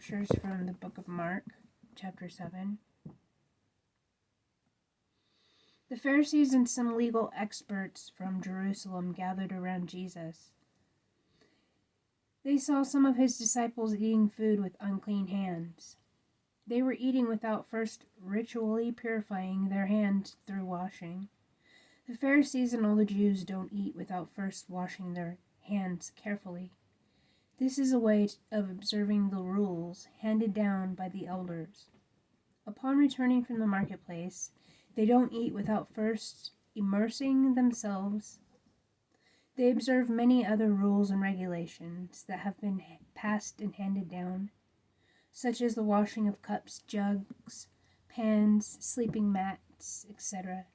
scriptures from the book of Mark, chapter 7. The Pharisees and some legal experts from Jerusalem gathered around Jesus. They saw some of his disciples eating food with unclean hands. They were eating without first ritually purifying their hands through washing. The Pharisees and all the Jews don't eat without first washing their hands carefully. This is a way of observing the rules handed down by the elders. Upon returning from the marketplace, they don't eat without first immersing themselves. They observe many other rules and regulations that have been passed and handed down, such as the washing of cups, jugs, pans, sleeping mats, etc.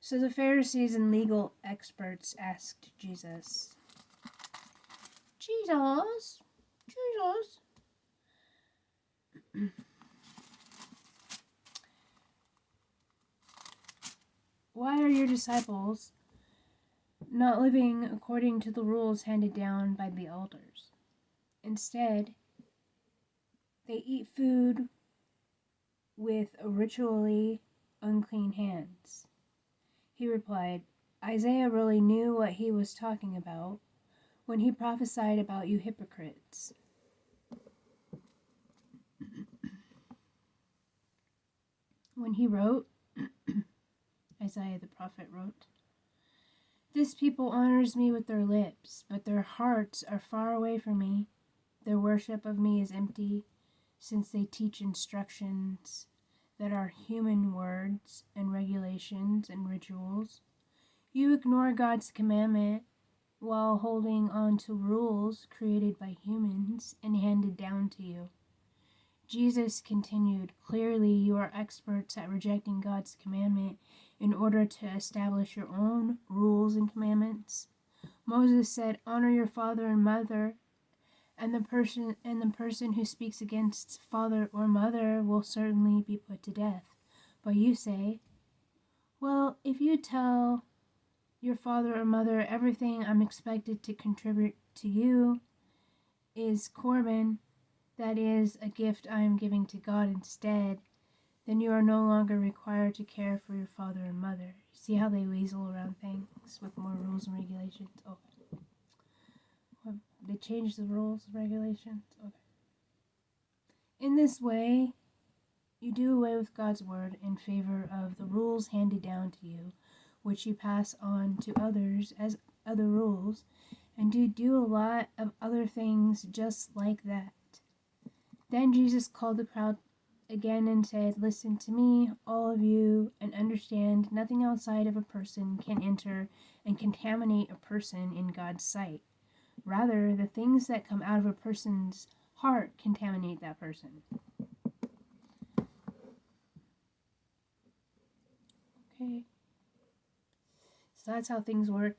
So the Pharisees and legal experts asked Jesus, Jesus, why are your disciples not living according to the rules handed down by the elders? Instead, they eat food with ritually unclean hands. He replied, Isaiah really knew what he was talking about when he prophesied about you hypocrites. When he wrote, Isaiah the prophet wrote, This people honors me with their lips, but their hearts are far away from me. Their worship of me is empty, since they teach instructions that are human words and regulations and rituals. You ignore God's commandment while holding on to rules created by humans and handed down to you. Jesus continued, Clearly you are experts at rejecting God's commandment in order to establish your own rules and commandments. Moses said, Honor your father and mother, and the person who speaks against father or mother will certainly be put to death. But you say, well, if you tell your father or mother everything I'm expected to contribute to you is Korban, that is, a gift I am giving to God instead, then you are no longer required to care for your father and mother. See how they weasel around things with more rules and regulations? Oh, well, they changed the rules and regulations? Okay. In this way, you do away with God's word in favor of the rules handed down to you, which you pass on to others as other rules, and do a lot of other things just like that. Then Jesus called the crowd again and said, Listen to me, all of you, and understand nothing outside of a person can enter and contaminate a person in God's sight. Rather, the things that come out of a person's heart contaminate that person. Okay. So that's how things work